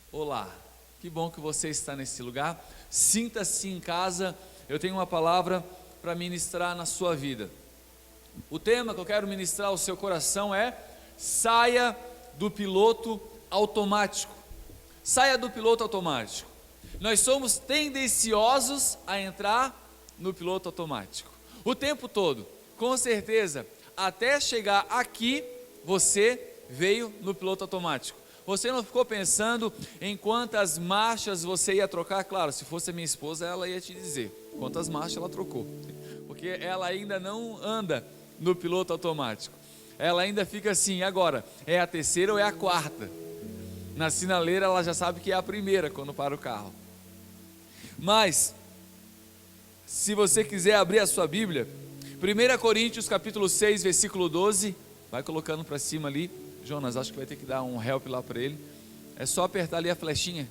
Olá, que bom que você está nesse lugar. Sinta-se em casa. Eu tenho uma palavra para ministrar na sua vida. O tema que eu quero ministrar ao seu coração é: saia do piloto automático. Saia do piloto automático. Nós somos tendenciosos a entrar no piloto automático o tempo todo, com certeza. Até chegar aqui, você veio no piloto automático. Você não ficou pensando em quantas marchas você ia trocar? Claro, se fosse a minha esposa, ela ia te dizer quantas marchas ela trocou, porque ela ainda não anda no piloto automático. Ela ainda fica assim: agora, é a terceira ou é a quarta? Na sinaleira ela já sabe que é a primeira quando para o carro. Mas, se você quiser abrir a sua Bíblia, 1 Coríntios capítulo 6, versículo 12, vai colocando para cima ali. Jonas, acho que vai ter que dar um help lá para ele. É só apertar ali a flechinha,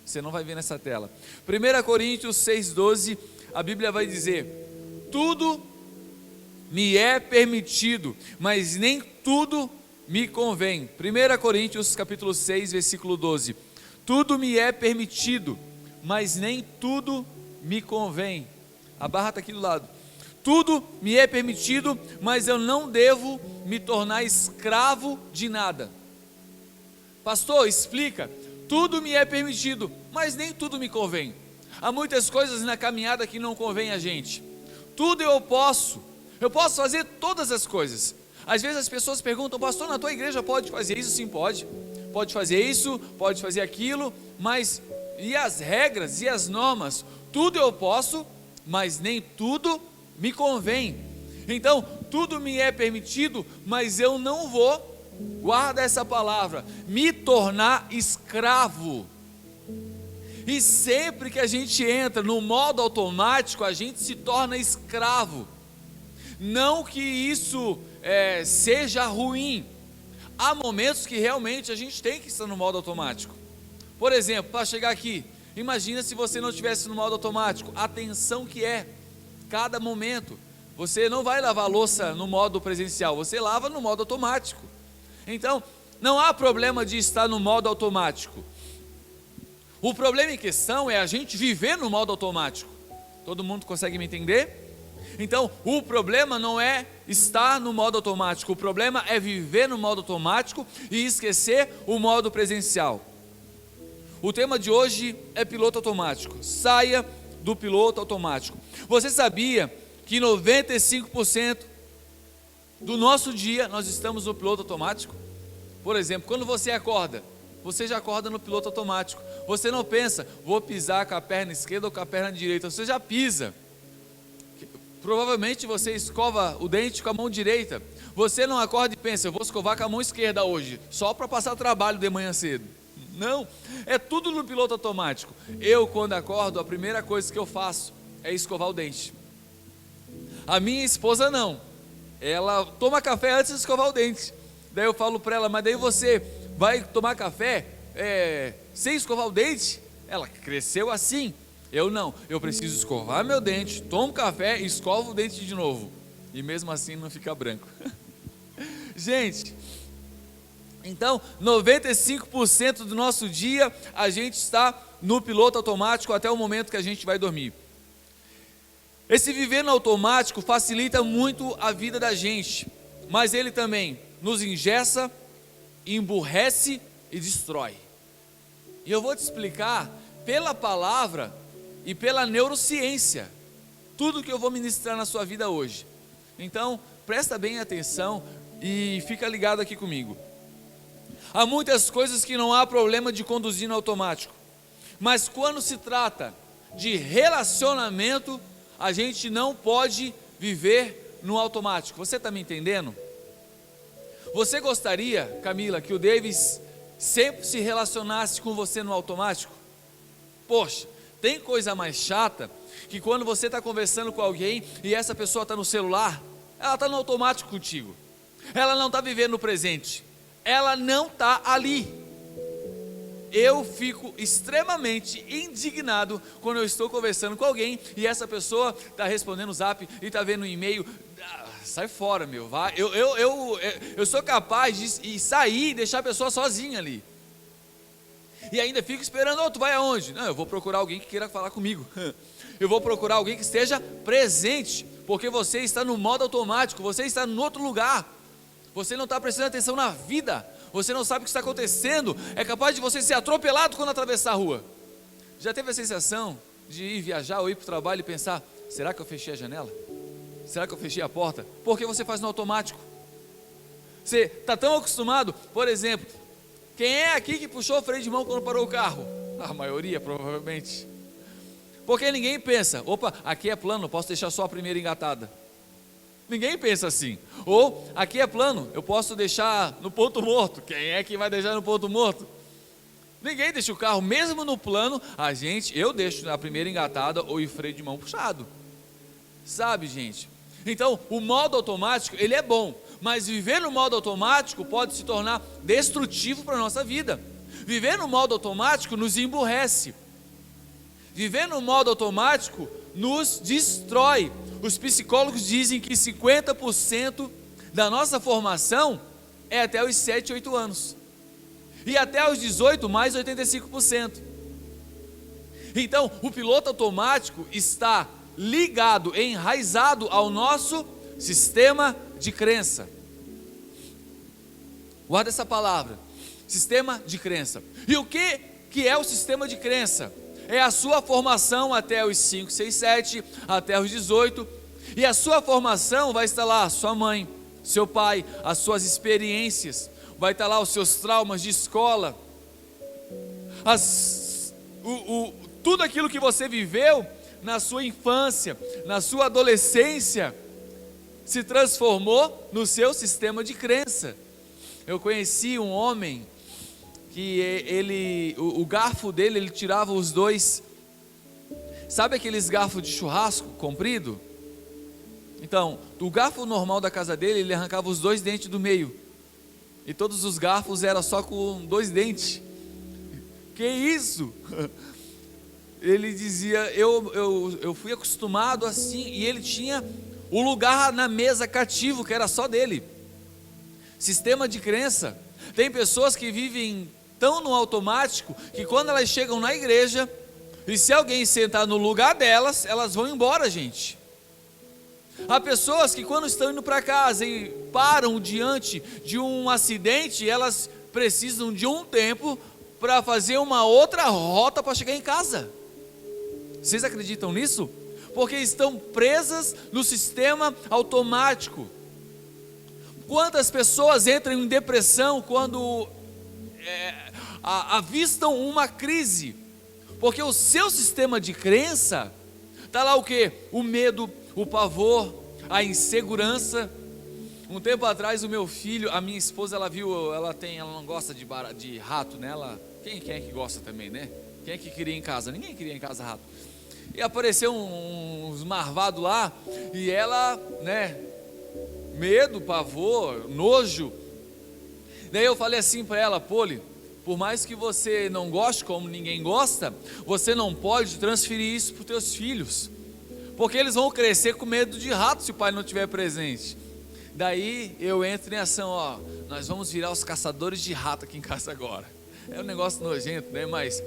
você não vai ver nessa tela. 1 Coríntios 6,12, a Bíblia vai dizer: tudo me é permitido, mas nem tudo me convém. 1 Coríntios capítulo 6, versículo 12. Tudo me é permitido, mas nem tudo me convém. A barra está aqui do lado. Tudo me é permitido, mas eu não devo me tornar escravo de nada. Pastor, explica. Tudo me é permitido, mas nem tudo me convém. Há muitas coisas na caminhada que não convém a gente. Tudo eu posso fazer todas as coisas. Às vezes as pessoas perguntam: pastor, na tua igreja pode fazer isso? Sim, pode. Pode fazer isso, pode fazer aquilo, mas e as regras e as normas? Tudo eu posso, mas nem tudo me convém. Então, tudo me é permitido, mas eu não vou, guarda essa palavra, me tornar escravo. E sempre que a gente entra no modo automático, a gente se torna escravo. Não que isso seja ruim. Há momentos que realmente a gente tem que estar no modo automático. Por exemplo, para chegar aqui, imagina se você não estivesse no modo automático, a tensão que é cada momento. Você não vai lavar a louça no modo presencial, você lava no modo automático. Então, não há problema de estar no modo automático. O problema em questão é a gente viver no modo automático. Todo mundo consegue me entender? Então, o problema não é estar no modo automático, o problema é viver no modo automático e esquecer o modo presencial. O tema de hoje é piloto automático. Saia do piloto automático. Você sabia que 95% do nosso dia nós estamos no piloto automático? Por exemplo, quando você acorda, você já acorda no piloto automático. Você não pensa: vou pisar com a perna esquerda ou com a perna direita. Você já pisa. Provavelmente você escova o dente com a mão direita. Você não acorda e pensa: eu vou escovar com a mão esquerda hoje, só para passar trabalho de manhã cedo. Não, é tudo no piloto automático. Eu, quando acordo, a primeira coisa que eu faço é escovar o dente. A minha esposa não, ela toma café antes de escovar o dente. Daí eu falo para ela: mas daí você vai tomar café sem escovar o dente? Ela cresceu assim. Eu não, eu preciso escovar meu dente, tomo café e escovo o dente de novo, e mesmo assim não fica branco. Gente, então 95% do nosso dia a gente está no piloto automático até o momento que a gente vai dormir. Esse viver no automático facilita muito a vida da gente, mas ele também nos engessa, emburrece e destrói. E eu vou te explicar pela palavra e pela neurociência tudo que eu vou ministrar na sua vida hoje. Então, presta bem atenção e fica ligado aqui comigo. Há muitas coisas que não há problema de conduzir no automático, mas quando se trata de relacionamento, a gente não pode viver no automático. Você está me entendendo? Você gostaria, Camila, que o Davis sempre se relacionasse com você no automático? Poxa, tem coisa mais chata que quando você está conversando com alguém e essa pessoa está no celular, ela está no automático contigo. Ela não está vivendo no presente. Ela não está ali. Eu fico extremamente indignado quando eu estou conversando com alguém e essa pessoa está respondendo o zap e está vendo o e-mail. Sai fora, meu, vai. Eu sou capaz de sair e deixar a pessoa sozinha ali. E ainda fico esperando, tu vai aonde? Não, eu vou procurar alguém que queira falar comigo. Eu vou procurar alguém que esteja presente, porque você está no modo automático, você está em outro lugar. Você não está prestando atenção na vida, você não sabe o que está acontecendo, é capaz de você ser atropelado quando atravessar a rua. Já teve a sensação de ir viajar ou ir para o trabalho e pensar, será que eu fechei a janela? Será que eu fechei a porta? Porque você faz no automático. Você está tão acostumado, por exemplo, quem é aqui que puxou o freio de mão quando parou o carro? A maioria, provavelmente. Porque ninguém pensa, opa, aqui é plano, posso deixar só a primeira engatada. Ninguém pensa assim. Ou, aqui é plano, eu posso deixar no ponto morto. Quem é que vai deixar no ponto morto? Ninguém deixa o carro, mesmo no plano, eu deixo na primeira engatada ou o freio de mão puxado. Sabe, gente? Então, o modo automático, ele é bom, mas viver no modo automático pode se tornar destrutivo para a nossa vida. Viver no modo automático nos emburrece. Viver no modo automático nos destrói. Os psicólogos dizem que 50% da nossa formação é até os 7, 8 anos. E até os 18, mais 85%. Então, o piloto automático está ligado, enraizado ao nosso sistema de crença. Guarda essa palavra, sistema de crença. E o que é o sistema de crença? É a sua formação até os 5, 6, 7, até os 18, e a sua formação vai estar lá, sua mãe, seu pai, as suas experiências, vai estar lá os seus traumas de escola, tudo aquilo que você viveu na sua infância, na sua adolescência, se transformou no seu sistema de crença. Eu conheci um homem que o garfo dele, ele tirava os dois, sabe aqueles garfos de churrasco comprido? Então, o garfo normal da casa dele, ele arrancava os dois dentes do meio, e todos os garfos eram só com 2 dentes. Que isso? Ele dizia, eu fui acostumado assim, e ele tinha o lugar na mesa cativo, que era só dele. Sistema de crença. Tem pessoas que vivem tão no automático, que quando elas chegam na igreja, e se alguém sentar no lugar delas, elas vão embora, gente. Há pessoas que quando estão indo para casa e param diante de um acidente, elas precisam de um tempo para fazer uma outra rota para chegar em casa. Vocês acreditam nisso? Porque estão presas no sistema automático. Quantas pessoas entram em depressão quando avistam uma crise? Porque o seu sistema de crença está lá o quê? O medo, o pavor, a insegurança. Um tempo atrás o meu filho, a minha esposa, ela não gosta de rato, né? Quem é que gosta também, né? Quem é que queria em casa? Ninguém queria em casa rato. E apareceu uns marvados lá, e ela, né, medo, pavor, nojo. Daí eu falei assim para ela, Poli, por mais que você não goste como ninguém gosta, você não pode transferir isso para os teus filhos, porque eles vão crescer com medo de rato se o pai não estiver presente. Daí eu entro em ação, nós vamos virar os caçadores de rato aqui em casa agora. É um negócio nojento, né? Mas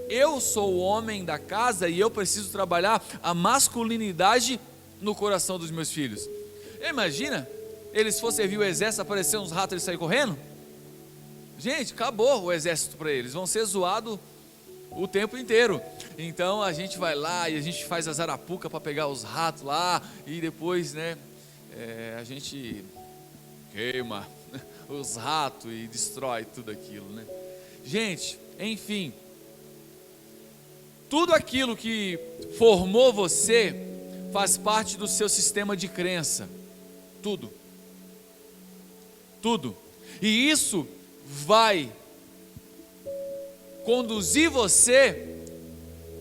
eu sou o homem da casa e eu preciso trabalhar a masculinidade no coração dos meus filhos. Imagina, eles fossem servir o exército, aparecer uns ratos e eles saírem correndo? Gente, acabou o exército para eles, vão ser zoados o tempo inteiro. Então a gente vai lá e a gente faz as arapucas para pegar os ratos lá, e depois, né, a gente queima os ratos e destrói tudo aquilo, né? Gente, enfim, tudo aquilo que formou você faz parte do seu sistema de crença. Tudo. E isso vai conduzir você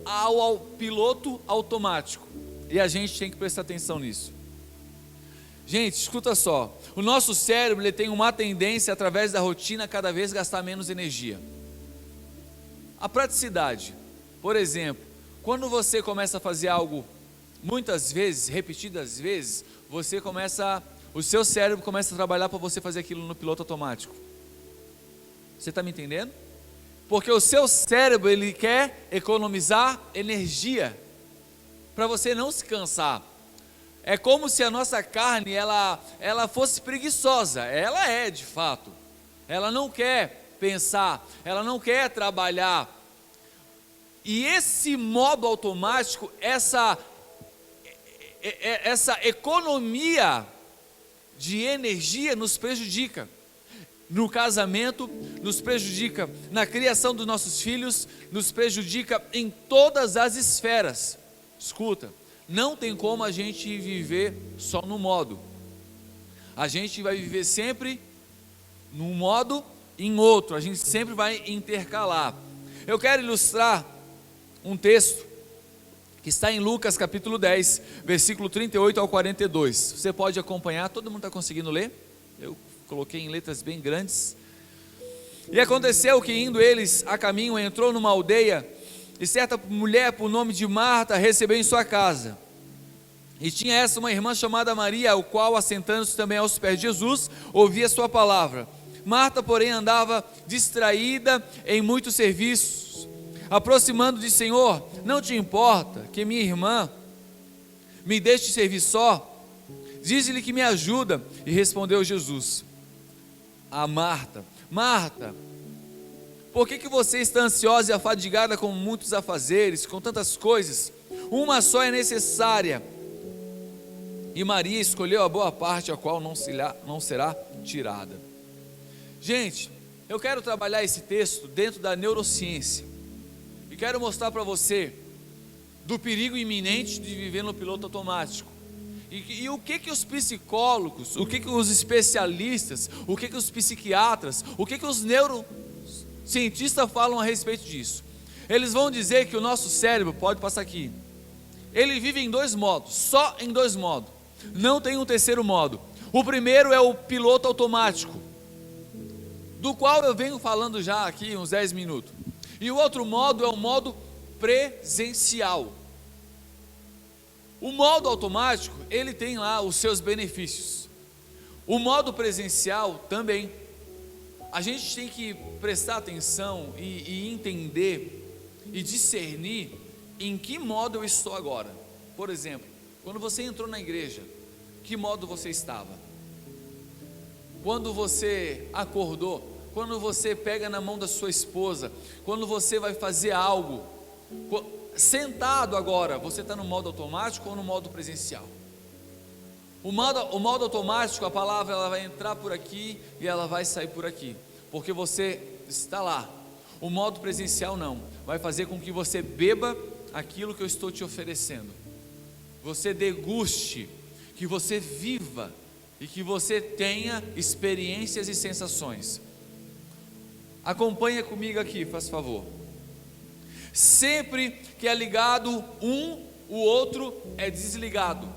ao piloto automático. E a gente tem que prestar atenção nisso. Gente, escuta só. O nosso cérebro, ele tem uma tendência, através da rotina, cada vez gastar menos energia. A praticidade. Por exemplo, quando você começa a fazer algo muitas vezes, repetidas vezes, o seu cérebro começa a trabalhar para você fazer aquilo no piloto automático. Você está me entendendo? Porque o seu cérebro, ele quer economizar energia, para você não se cansar. É como se a nossa carne, ela fosse preguiçosa. Ela é, de fato. Ela não quer pensar, ela não quer trabalhar. E esse modo automático, essa economia de energia nos prejudica. No casamento, nos prejudica na criação dos nossos filhos, nos prejudica em todas as esferas. Escuta, não tem como a gente viver só no modo. A gente vai viver sempre num modo e em outro, a gente sempre vai intercalar. Eu quero ilustrar um texto que está em Lucas capítulo 10, versículo 38 ao 42. Você pode acompanhar, todo mundo está conseguindo ler? Eu coloquei em letras bem grandes. E aconteceu que indo eles a caminho, entrou numa aldeia, e certa mulher por nome de Marta recebeu em sua casa. E tinha essa uma irmã chamada Maria, o qual, assentando-se também aos pés de Jesus, ouvia sua palavra. Marta, porém, andava distraída em muitos serviços. Aproximando de Senhor, não te importa que minha irmã me deixe servir só? Diz-lhe que me ajuda. E respondeu Jesus a Marta: Marta, por que você está ansiosa e afadigada com muitos afazeres, com tantas coisas? Uma só é necessária, e Maria escolheu a boa parte, a qual não será tirada. Gente, eu quero trabalhar esse texto dentro da neurociência, e quero mostrar para você do perigo iminente de viver no piloto automático. E o que os psicólogos, o que os especialistas, o que os psiquiatras, o que os neurocientistas falam a respeito disso? Eles vão dizer que o nosso cérebro, pode passar aqui, ele vive em dois modos, só em dois modos, não tem um terceiro modo. O primeiro é o piloto automático, do qual eu venho falando já aqui uns 10 minutos. E o outro modo é o modo presencial. O modo automático, ele tem lá os seus benefícios. O modo presencial também. A gente tem que prestar atenção e entender e discernir em que modo eu estou agora. Por exemplo, quando você entrou na igreja, que modo você estava? Quando você acordou, quando você pega na mão da sua esposa, quando você vai fazer algo, sentado agora, você está no modo automático ou no modo presencial? O modo automático, a palavra ela vai entrar por aqui e ela vai sair por aqui, porque você está lá. O modo presencial não, vai fazer com que você beba aquilo que eu estou te oferecendo, você deguste, que você viva e que você tenha experiências e sensações. Acompanha comigo aqui, faz favor. Sempre que é ligado o outro é desligado.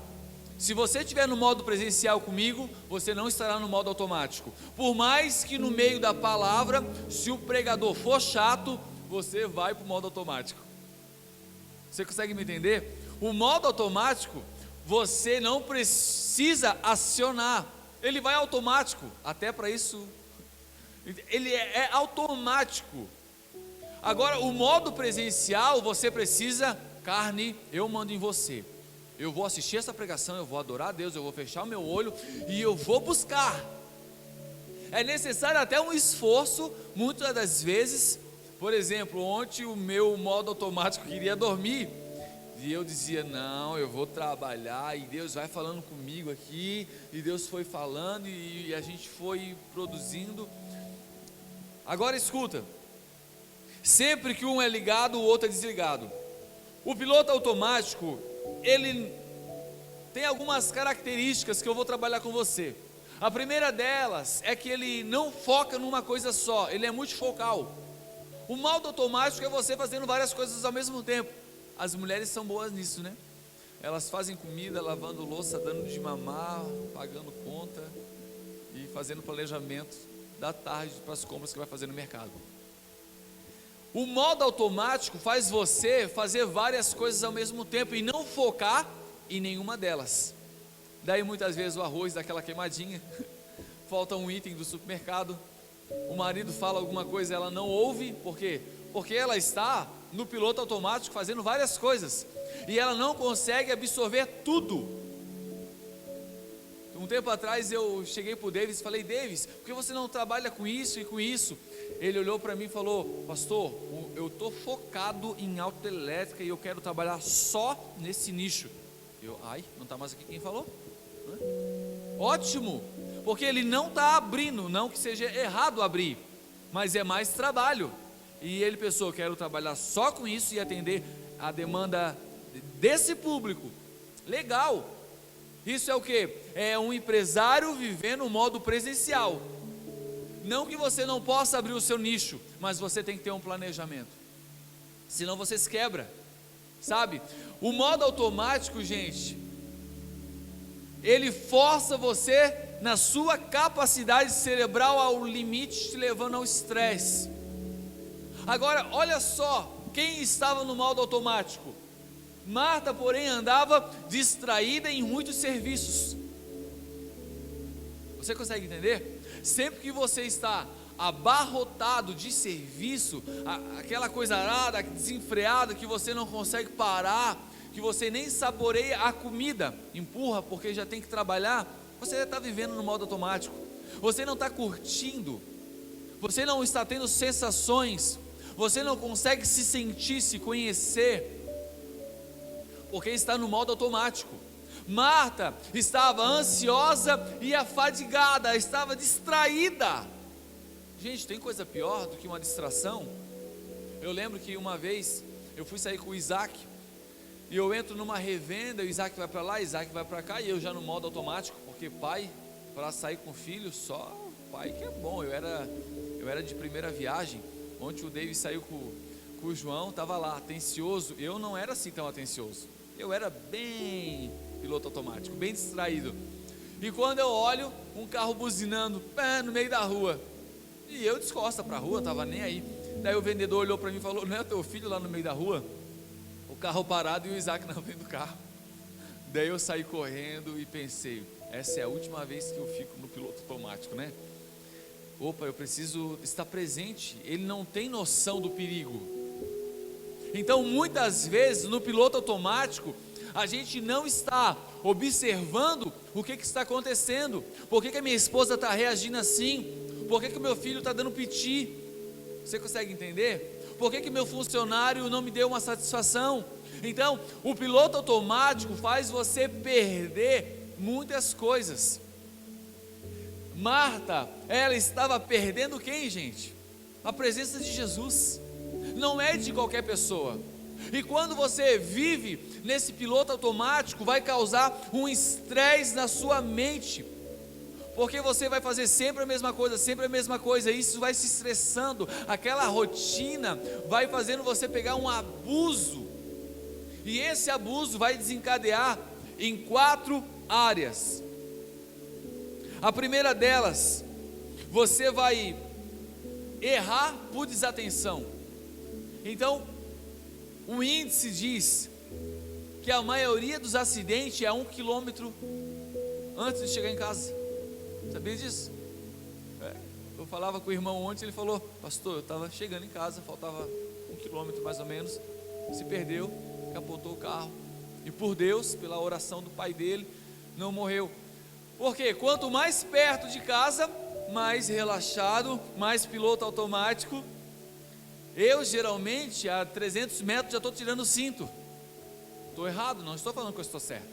Se você estiver no modo presencial comigo, você não estará no modo automático. Por mais que no meio da palavra, se o pregador for chato, você vai para o modo automático. Você consegue me entender? O modo automático, você não precisa acionar, ele vai automático. Até para isso, ele é automático. Agora, o modo presencial, você precisa, carne, eu mando em você. Eu vou assistir essa pregação, eu vou adorar a Deus, eu vou fechar o meu olho e eu vou buscar. É necessário até um esforço, muitas das vezes. Por exemplo, ontem o meu modo automático queria dormir, e eu dizia, não, eu vou trabalhar, e Deus vai falando comigo aqui, e Deus foi falando, e a gente foi produzindo. Agora escuta, sempre que um é ligado, o outro é desligado. O piloto automático, ele tem algumas características que eu vou trabalhar com você. A primeira delas é que ele não foca numa coisa só, ele é multifocal. O modo automático é você fazendo várias coisas ao mesmo tempo. As mulheres são boas nisso, né? Elas fazem comida, lavando louça, dando de mamar, pagando conta e fazendo planejamento da tarde para as compras que vai fazer no mercado. O modo automático faz você fazer várias coisas ao mesmo tempo e não focar em nenhuma delas. Daí muitas vezes o arroz dá aquela queimadinha, falta um item do supermercado o marido fala alguma coisa, ela não ouve, por quê? Porque ela está no piloto automático fazendo várias coisas, e ela não consegue absorver tudo. Um tempo atrás eu cheguei para o Davis e falei: Davis, por que você não trabalha com isso e com isso? Ele olhou para mim e falou: pastor, eu estou focado em autoelétrica e eu quero trabalhar só nesse nicho. Não está mais aqui quem falou? Ótimo, porque ele não está abrindo, não que seja errado abrir, mas é mais trabalho. E ele pensou: quero trabalhar só com isso e atender a demanda desse público. Legal. Isso é o que? É um empresário vivendo o modo presencial. Não que você não possa abrir o seu nicho, mas você tem que ter um planejamento, senão você se quebra, sabe? O modo automático, gente, ele força você na sua capacidade cerebral ao limite, te levando ao estresse. Agora, olha só, quem estava no modo automático? Marta, porém, andava distraída em muitos serviços. Você consegue entender? Sempre que você está abarrotado de serviço, aquela coisa arada, desenfreada, que você não consegue parar, que você nem saboreia a comida, empurra porque já tem que trabalhar, você está vivendo no modo automático. Você não está curtindo, você não está tendo sensações, você não consegue se sentir, se conhecer, porque está no modo automático. Marta estava ansiosa e afadigada, estava distraída. Gente, tem coisa pior do que uma distração? Eu lembro que uma vez eu fui sair com o Isaac, e eu entro numa revenda, o Isaac vai para lá, o Isaac vai para cá, e eu já no modo automático, porque pai, para sair com filho, só pai que é bom. Eu era de primeira viagem. Ontem o David saiu com o João, estava lá, atencioso. Eu não era assim tão atencioso, eu era bem piloto automático, bem distraído. E quando eu olho, um carro buzinando no meio da rua, e eu descosta para a rua, estava nem aí. Daí o vendedor olhou para mim e falou: não é teu filho lá no meio da rua? O carro parado e o Isaac na frente do carro. Daí eu saí correndo e pensei: essa é a última vez que eu fico no piloto automático, né? Opa, eu preciso estar presente. Ele não tem noção do perigo. Então muitas vezes no piloto automático a gente não está observando o que está acontecendo. Por que a minha esposa está reagindo assim? Por que o meu filho está dando piti? Você consegue entender? Por que meu funcionário não me deu uma satisfação? Então, o piloto automático faz você perder muitas coisas. Marta, ela estava perdendo quem, gente? A presença de Jesus. Não é de qualquer pessoa. E quando você vive nesse piloto automático, vai causar um estresse na sua mente, porque você vai fazer sempre a mesma coisa, e isso vai se estressando. Aquela rotina vai fazendo você pegar um abuso, e esse abuso vai desencadear em 4 áreas. A primeira delas, você vai errar por desatenção. Então, o índice diz que a maioria dos acidentes é 1 quilômetro antes de chegar em casa. Sabia disso? Eu falava com o irmão ontem, ele falou: pastor, eu estava chegando em casa, faltava 1 quilômetro mais ou menos, se perdeu, capotou o carro, e por Deus, pela oração do pai dele, não morreu. Porque quanto mais perto de casa, mais relaxado, mais piloto automático. Eu geralmente a 300 metros já estou tirando o cinto. Estou errado, não estou falando que eu estou certo.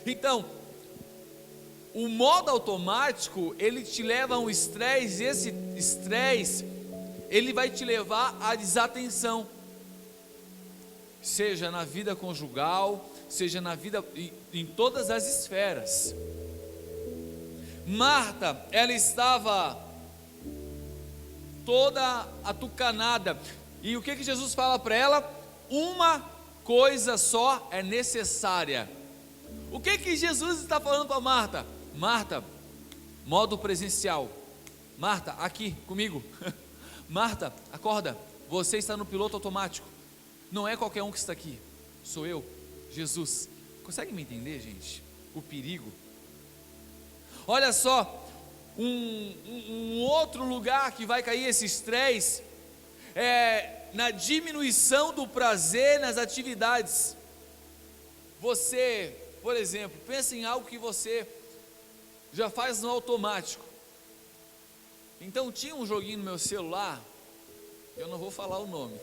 Então, o modo automático, ele te leva a um estresse, e esse estresse, ele vai te levar à desatenção, seja na vida conjugal, seja na vida, em todas as esferas. Marta, ela estava toda atucanada, e o que Jesus fala para ela? Uma coisa só é necessária. O que Jesus está falando para Marta? Marta, modo presencial. Marta, aqui comigo. Marta, acorda, você está no piloto automático. Não é qualquer um que está aqui, sou eu, Jesus. Consegue me entender, gente? O perigo. Olha só, um outro lugar que vai cair esse estresse é na diminuição do prazer nas atividades. Você, por exemplo, pensa em algo que você já faz no automático. Então tinha um joguinho no meu celular, eu não vou falar o nome,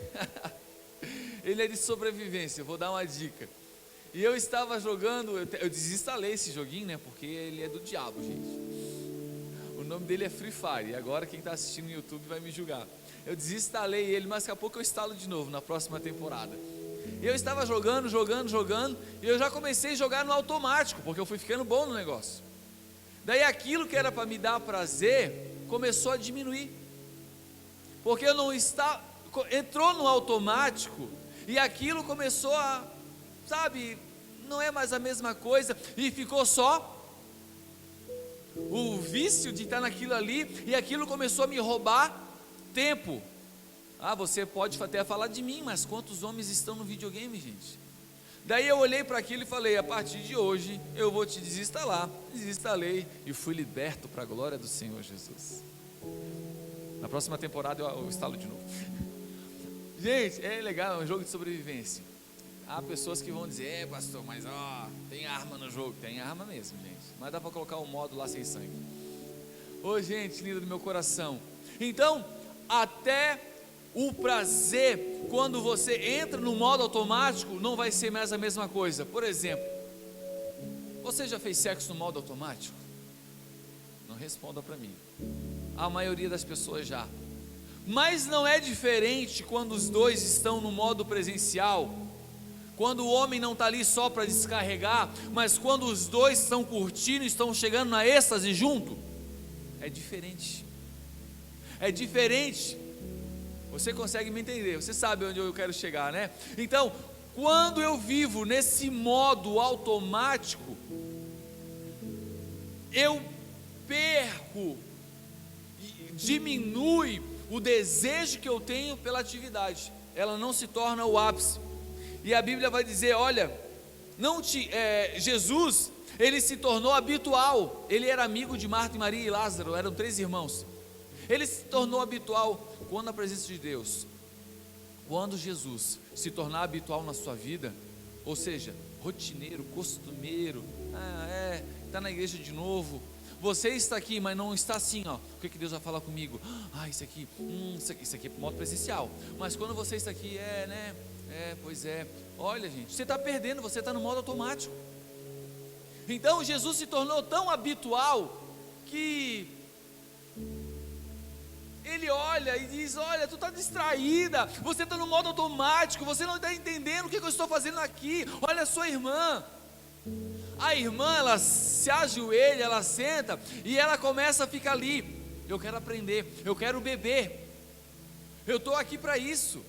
ele é de sobrevivência, eu vou dar uma dica. E eu estava jogando, eu desinstalei esse joguinho, né, porque ele é do diabo, gente. O nome dele é Free Fire, e agora quem está assistindo no YouTube vai me julgar. Eu desinstalei ele, mas daqui a pouco eu instalo de novo, na próxima temporada. E eu estava jogando, e eu já comecei a jogar no automático, porque eu fui ficando bom no negócio. Daí aquilo que era para me dar prazer, começou a diminuir. Porque eu não estava, entrou no automático, e aquilo começou a, sabe, não é mais a mesma coisa, e ficou só o vício de estar naquilo ali, e aquilo começou a me roubar tempo. Você pode até falar de mim, mas quantos homens estão no videogame, gente? Daí eu olhei para aquilo e falei, a partir de hoje eu vou te desinstalar. Desinstalei e fui liberto para a glória do Senhor Jesus. Na próxima temporada eu instalo de novo. Gente, é legal, é um jogo de sobrevivência. Há pessoas que vão dizer, pastor, mas tem arma no jogo. Tem arma mesmo, gente, mas dá para colocar um modo lá sem sangue. Gente, linda do meu coração. Então, até o prazer, quando você entra no modo automático, não vai ser mais a mesma coisa. Por exemplo, você já fez sexo no modo automático? Não responda para mim. A maioria das pessoas já. Mas não é diferente quando os dois estão no modo presencial, quando o homem não está ali só para descarregar, mas quando os dois estão curtindo, estão chegando na êxtase junto. É diferente. É diferente. Você consegue me entender, você sabe onde eu quero chegar, né? Então, quando eu vivo nesse modo automático, eu perco, diminui o desejo que eu tenho pela atividade, ela não se torna o ápice. E a Bíblia vai dizer, olha, Jesus, ele se tornou habitual, ele era amigo de Marta e Maria e Lázaro, eram 3 irmãos. Ele se tornou habitual quando a presença de Deus, quando Jesus se tornar habitual na sua vida, ou seja, rotineiro, costumeiro, está na igreja de novo, você está aqui, mas não está assim, o que Deus vai falar comigo? Isso aqui é para o modo presencial, mas quando você está aqui, pois é, olha gente, você está perdendo, você está no modo automático. Então Jesus se tornou tão habitual, que ele olha e diz, olha, tu está distraída, você está no modo automático, você não está entendendo o que eu estou fazendo aqui. Olha a sua irmã, a irmã, ela se ajoelha, ela senta, e ela começa a ficar ali, eu quero aprender, eu quero beber, eu estou aqui para isso.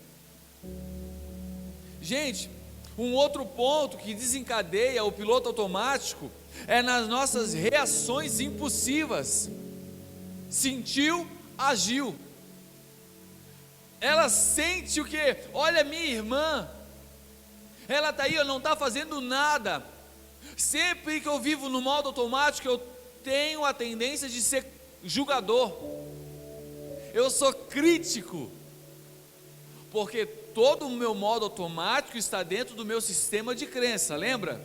Gente, um outro ponto que desencadeia o piloto automático, é nas nossas reações impulsivas. Sentiu, agiu. Ela sente o que? Olha, minha irmã, ela está aí, não está fazendo nada. Sempre que eu vivo no modo automático, eu tenho a tendência de ser julgador, eu sou crítico, porque todo o meu modo automático está dentro do meu sistema de crença, lembra?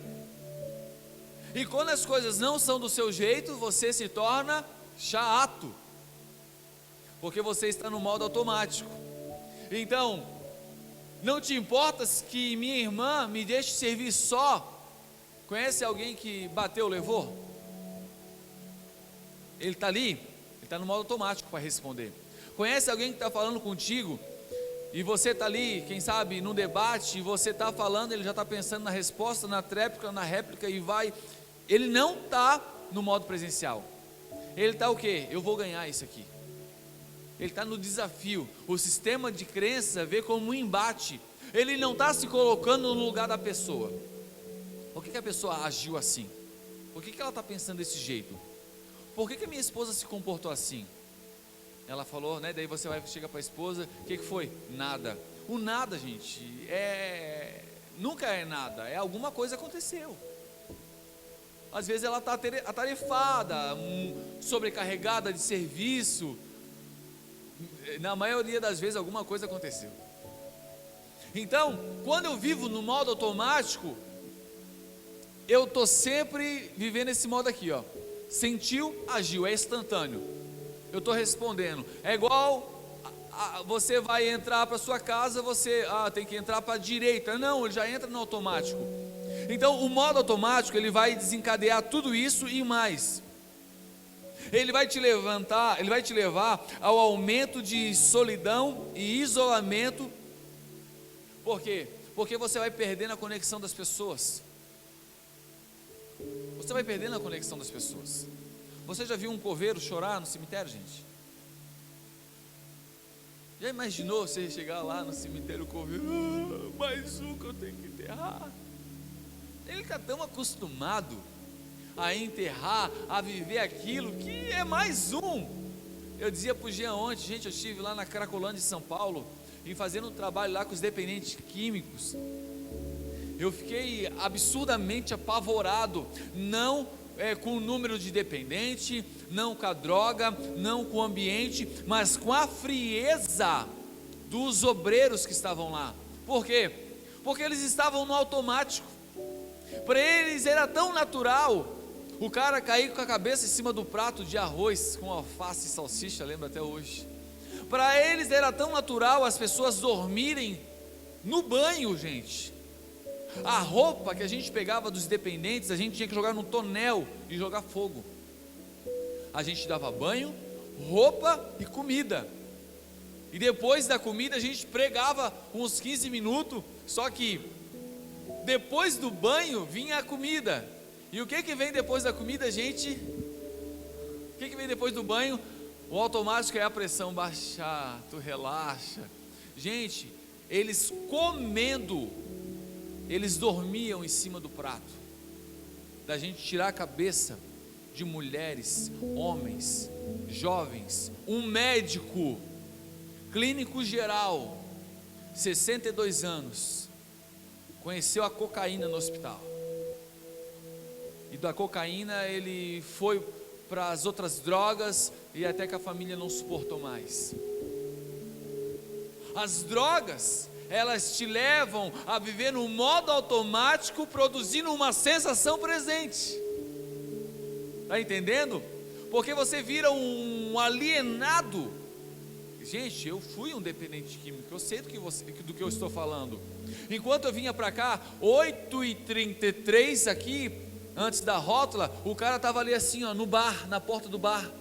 E quando as coisas não são do seu jeito, você se torna chato, porque você está no modo automático. Então, não te importas que minha irmã me deixe servir só? Conhece alguém que bateu, levou? Ele está ali, ele está no modo automático para responder. Conhece alguém que está falando contigo, e você está ali, quem sabe, num debate, e você está falando, ele já está pensando na resposta, na réplica, e vai. Ele não está no modo presencial. Ele está o quê? Eu vou ganhar isso aqui. Ele está no desafio. O sistema de crença vê como um embate. Ele não está se colocando no lugar da pessoa. Por que a pessoa agiu assim? Por que ela está pensando desse jeito? Por que a minha esposa se comportou assim? Ela falou, né? Daí você chega para a esposa, o que foi? Nada. O nada, gente, nunca é nada, alguma coisa aconteceu. Às vezes ela está atarefada, sobrecarregada de serviço. Na maioria das vezes alguma coisa aconteceu. Então, quando eu vivo no modo automático, eu estou sempre vivendo esse modo aqui, ó. Sentiu, agiu, é instantâneo. Eu estou respondendo. É igual você vai entrar para sua casa, você tem que entrar para a direita. Não, ele já entra no automático. Então o modo automático, ele vai desencadear tudo isso e mais. Ele vai te levar ao aumento de solidão e isolamento. Por quê? Porque você vai perdendo a conexão das pessoas. Você vai perdendo a conexão das pessoas. Você já viu um coveiro chorar no cemitério, gente? Já imaginou você chegar lá no cemitério, o coveiro, mais um que eu tenho que enterrar? Ele está tão acostumado a enterrar, a viver aquilo, que é mais um. Eu dizia para o Jean ontem, gente, eu estive lá na Cracolândia de São Paulo, e fazendo um trabalho lá com os dependentes químicos. Eu fiquei absurdamente apavorado, não com o número de dependente, não com a droga, não com o ambiente, mas com a frieza dos obreiros que estavam lá. Por quê? Porque eles estavam no automático. Para eles era tão natural o cara cair com a cabeça em cima do prato de arroz com alface e salsicha, lembro até hoje. Para eles era tão natural as pessoas dormirem no banho, gente. A roupa que a gente pegava dos dependentes, a gente tinha que jogar no tonel e jogar fogo. A gente dava banho, roupa e comida. E depois da comida a gente pregava uns 15 minutos, só que depois do banho vinha a comida. E o que vem depois da comida, gente? O que vem depois do banho? O automático é a pressão baixar, tu relaxa. Gente, eles comendo, eles dormiam em cima do prato. Da gente tirar a cabeça de mulheres, homens, jovens, um médico, clínico geral, 62 anos, conheceu a cocaína no hospital. E da cocaína ele foi para as outras drogas e até que a família não suportou mais. As drogas, elas te levam a viver no modo automático, produzindo uma sensação presente. Está entendendo? Porque você vira um alienado. Gente, eu fui um dependente químico, eu sei do que eu estou falando. Enquanto eu vinha para cá, 8h33 aqui, antes da rótula, o cara estava ali assim, ó, no bar, na porta do bar.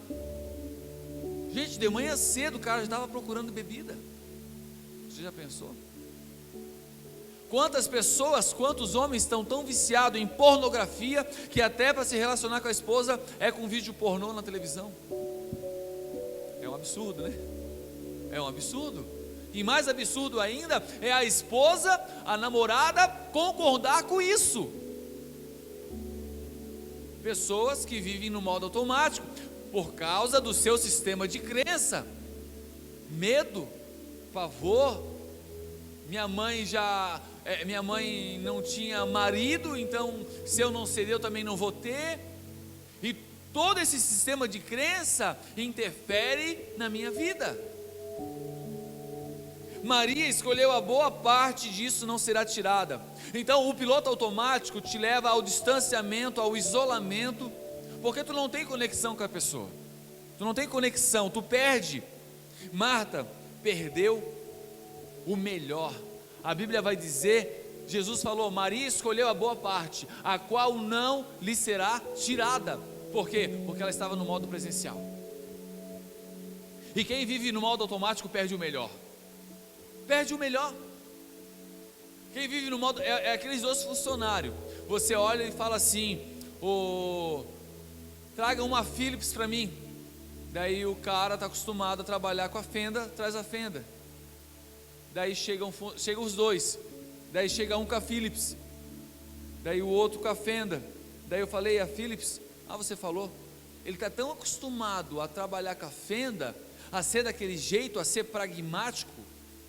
Gente, de manhã cedo o cara já estava procurando bebida. Você já pensou? Quantas pessoas, quantos homens estão tão viciados em pornografia, que até para se relacionar com a esposa é com vídeo pornô na televisão? É um absurdo, né? É um absurdo. E mais absurdo ainda é a esposa, a namorada concordar com isso. Pessoas que vivem no modo automático por causa do seu sistema de crença, medo, pavor. Minha mãe não tinha marido, então se eu não ceder eu também não vou ter. E todo esse sistema de crença interfere na minha vida. Maria escolheu a boa parte disso, não será tirada. Então o piloto automático te leva ao distanciamento, ao isolamento, porque tu não tem conexão com a pessoa, tu não tem conexão, tu perde. Marta perdeu o melhor. A Bíblia vai dizer, Jesus falou, Maria escolheu a boa parte, a qual não lhe será tirada. Por quê? Porque ela estava no modo presencial. E quem vive no modo automático perde o melhor. Perde o melhor. Quem vive no modo, é aqueles dois funcionários. Você olha e fala assim, traga uma Philips para mim. Daí o cara está acostumado a trabalhar com a fenda, traz a fenda. Daí chegam os dois. Daí chega um com a Philips. Daí o outro com a fenda. Daí eu falei, a Philips, você falou. Ele está tão acostumado a trabalhar com a fenda, a ser daquele jeito, a ser pragmático,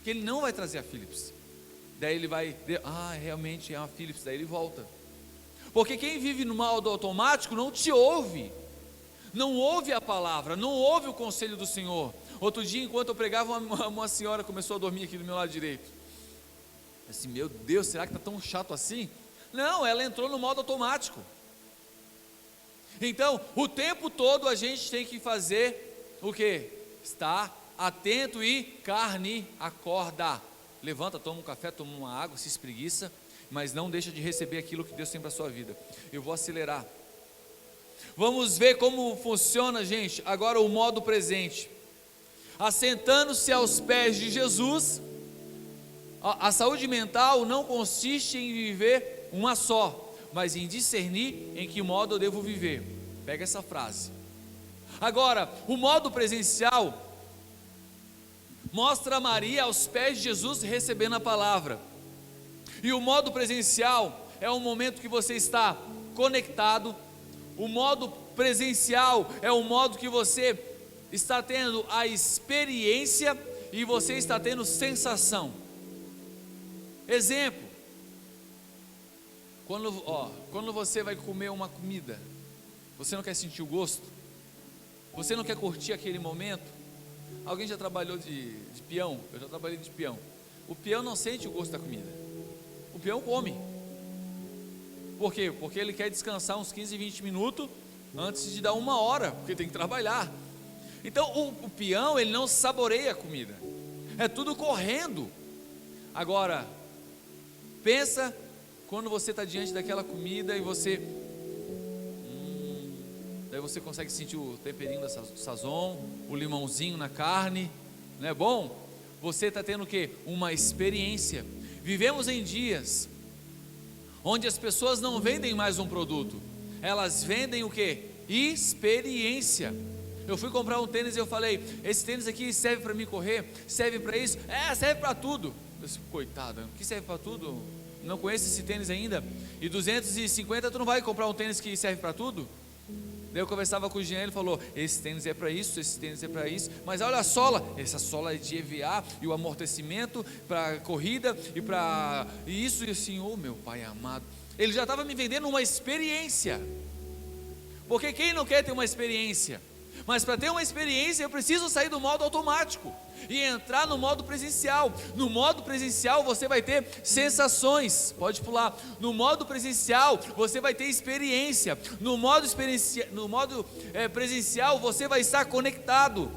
que ele não vai trazer a Philips. Daí ele vai, realmente é uma Philips. Daí ele volta. Porque quem vive no modo automático não te ouve, não ouve a palavra, não ouve o conselho do Senhor. Outro dia, enquanto eu pregava, uma senhora começou a dormir aqui do meu lado direito. Assim, meu Deus, será que está tão chato assim? Não, ela entrou no modo automático. Então, o tempo todo a gente tem que fazer o quê? Estar atento e carne, acorda. Levanta, toma um café, toma uma água, se espreguiça, mas não deixa de receber aquilo que Deus tem para a sua vida. Eu vou acelerar. Vamos ver como funciona, gente, agora o modo presente. Assentando-se aos pés de Jesus. A saúde mental não consiste em viver uma só, mas em discernir em que modo eu devo viver. Pega essa frase. Agora, o modo presencial mostra Maria aos pés de Jesus recebendo a palavra. E o modo presencial é o momento que você está conectado. O modo presencial é o modo que você está tendo a experiência e você está tendo sensação. Exemplo, quando você vai comer uma comida, você não quer sentir o gosto? Você não quer curtir aquele momento? Alguém já trabalhou de peão? Eu já trabalhei de peão. O peão não sente o gosto da comida, o peão come. Por quê? Porque ele quer descansar uns 15, 20 minutos antes de dar 1 hora, porque tem que trabalhar. Então o peão, ele não saboreia a comida, é tudo correndo. Agora, pensa quando você está diante daquela comida e você daí você consegue sentir o temperinho da sazon, o limãozinho na carne, não é bom? Você está tendo o quê? Uma experiência. Vivemos em dias onde as pessoas não vendem mais um produto, elas vendem o quê? Experiência. Eu fui comprar um tênis e eu falei, esse tênis aqui serve para mim correr? Serve para isso? Serve para tudo. Eu disse, coitada, que serve para tudo? Não conheço esse tênis ainda, e 250 tu não vai comprar um tênis que serve para tudo? Daí eu conversava com o Jean, ele falou, esse tênis é para isso, esse tênis é para isso, mas olha a sola, essa sola é de EVA, e o amortecimento para corrida, e para isso, e assim, meu pai amado, ele já estava me vendendo uma experiência, porque quem não quer ter uma experiência? Mas para ter uma experiência eu preciso sair do modo automático e entrar no modo presencial. No modo presencial você vai ter sensações, pode pular. No modo presencial você vai ter experiência. No modo presencial você vai estar conectado.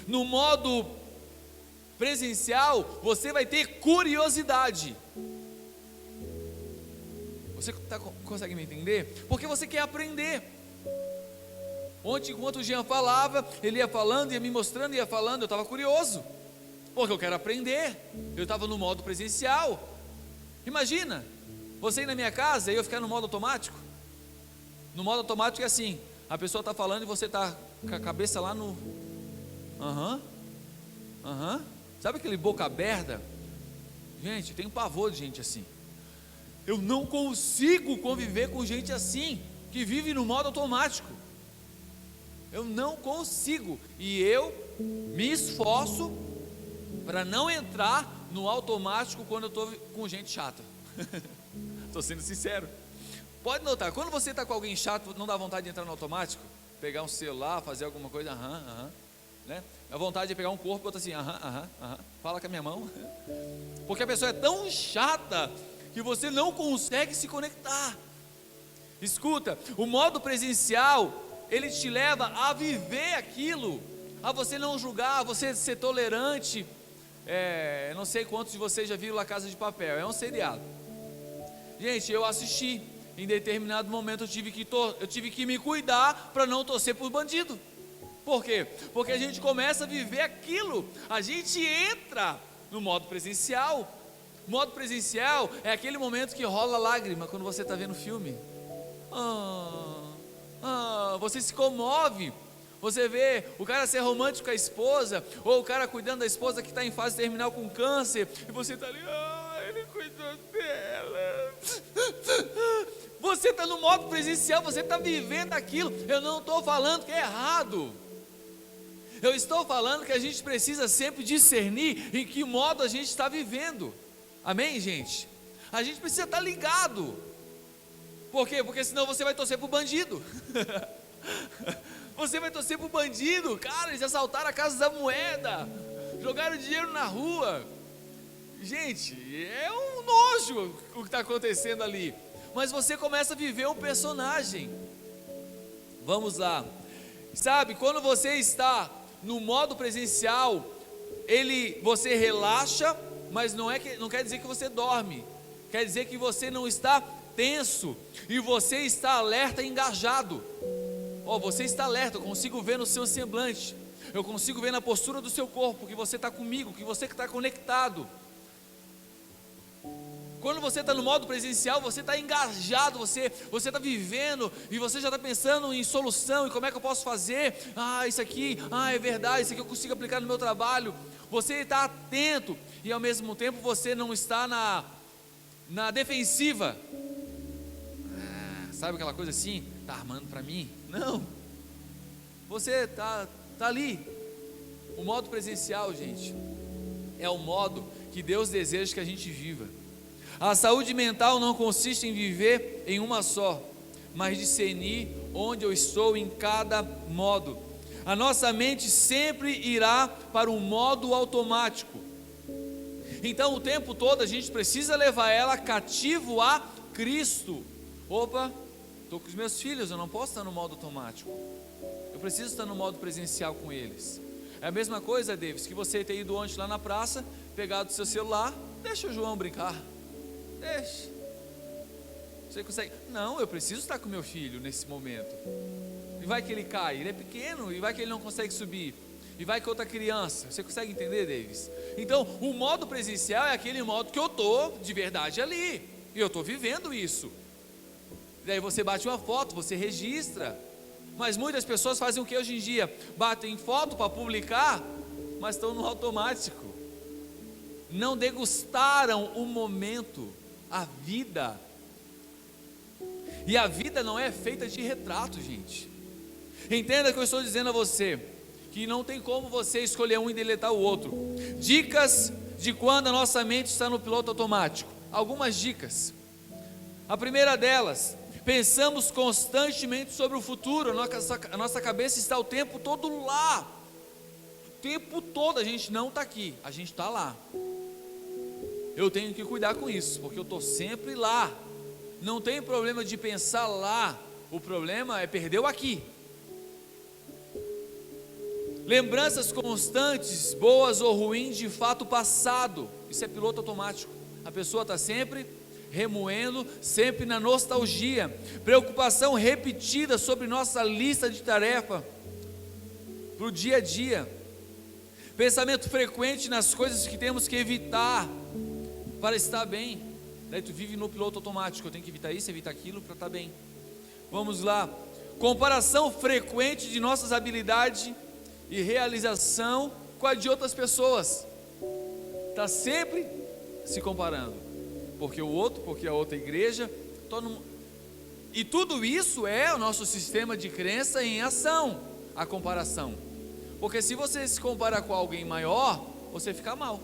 No modo presencial você vai ter curiosidade. Você consegue me entender? Porque você quer aprender. Ontem, enquanto o Jean falava, ele ia falando, ia me mostrando, ia falando, eu estava curioso, porque eu quero aprender. Eu estava no modo presencial. Imagina, você ir na minha casa e eu ficar no modo automático. No modo automático é assim, a pessoa está falando e você está com a cabeça lá no sabe aquele boca aberta? Gente, tem um pavor de gente assim. Eu não consigo conviver com gente assim, que vive no modo automático. Eu não consigo, e eu me esforço para não entrar no automático quando eu estou com gente chata. Estou sendo sincero. Pode notar, quando você está com alguém chato, não dá vontade de entrar no automático? Pegar um celular, fazer alguma coisa, né? A vontade de pegar um corpo e botar assim, fala com a minha mão. Porque a pessoa é tão chata que você não consegue se conectar. Escuta, o modo presencial, ele te leva a viver aquilo, a você não julgar, a você ser tolerante. Não sei quantos de vocês já viram La Casa de Papel, é um seriado. Gente, eu assisti, em determinado momento eu tive que me cuidar para não torcer por bandido. Por quê? Porque a gente começa a viver aquilo, a gente entra no modo presencial. O modo presencial é aquele momento que rola lágrima quando você está vendo filme. Você se comove, você vê o cara ser romântico com a esposa, ou o cara cuidando da esposa que está em fase terminal com câncer, e você está ali, ele cuidou dela. Você está no modo presencial, você está vivendo aquilo. Eu não estou falando que é errado, eu estou falando que a gente precisa sempre discernir em que modo a gente está vivendo. Amém, gente? A gente precisa estar ligado. Por quê? Porque senão você vai torcer pro bandido. Você vai torcer pro bandido. Cara, eles assaltaram a Casa da Moeda, jogaram dinheiro na rua. Gente, é um nojo o que está acontecendo ali. Mas você começa a viver um personagem. Vamos lá. Sabe, quando você está no modo presencial, você relaxa, mas não quer dizer que você dorme. Quer dizer que você não está tenso e você está alerta e engajado. Você está alerta, eu consigo ver no seu semblante, eu consigo ver na postura do seu corpo que você está comigo, que você está conectado. Quando você está no modo presencial, você está engajado, você está vivendo e você já está pensando em solução, e como é que eu posso fazer, isso aqui, é verdade, isso aqui eu consigo aplicar no meu trabalho. Você está atento e ao mesmo tempo você não está na defensiva. Sabe aquela coisa assim, está armando para mim? Não, você está ali. O modo presencial, gente, é o modo que Deus deseja que a gente viva. A saúde mental não consiste em viver em uma só, mas discernir onde eu estou em cada modo. A nossa mente sempre irá para um modo automático. Então o tempo todo a gente precisa levar ela cativo a Cristo. Estou com os meus filhos, eu não posso estar no modo automático. Eu preciso estar no modo presencial com eles. É a mesma coisa, Davis, que você ter ido ontem lá na praça, pegado o seu celular, deixa o João brincar. Deixa. Você consegue? Não, eu preciso estar com meu filho nesse momento. E vai que ele cai, ele é pequeno, e vai que ele não consegue subir. E vai que outra criança. Você consegue entender, Davis? Então, o modo presencial é aquele modo que eu estou de verdade ali. E eu estou vivendo isso. Daí você bate uma foto, você registra. Mas muitas pessoas fazem o que hoje em dia? Batem foto para publicar, mas estão no automático. Não degustaram o momento, a vida. E a vida não é feita de retrato, gente. Entenda que eu estou dizendo a você que não tem como você escolher um e deletar o outro. Dicas de quando a nossa mente está no piloto automático. Algumas dicas. A primeira delas: pensamos constantemente sobre o futuro. A nossa cabeça está o tempo todo lá. O tempo todo a gente não está aqui, a gente está lá. Eu tenho que cuidar com isso, porque eu estou sempre lá. Não tem problema de pensar lá, o problema é perder o aqui. Lembranças constantes, boas ou ruins, de fato passado. Isso é piloto automático. A pessoa está sempre remoendo, sempre na nostalgia. Preocupação repetida sobre nossa lista de tarefa para o dia a dia. Pensamento frequente nas coisas que temos que evitar para estar bem. Daí tu vive no piloto automático. Eu tenho que evitar isso, evitar aquilo para estar bem. Vamos lá. Comparação frequente de nossas habilidades e realização com a de outras pessoas. Está sempre se comparando. Porque o outro, porque a outra igreja. E tudo isso é o nosso sistema de crença em ação. A comparação. Porque se você se comparar com alguém maior, você fica mal.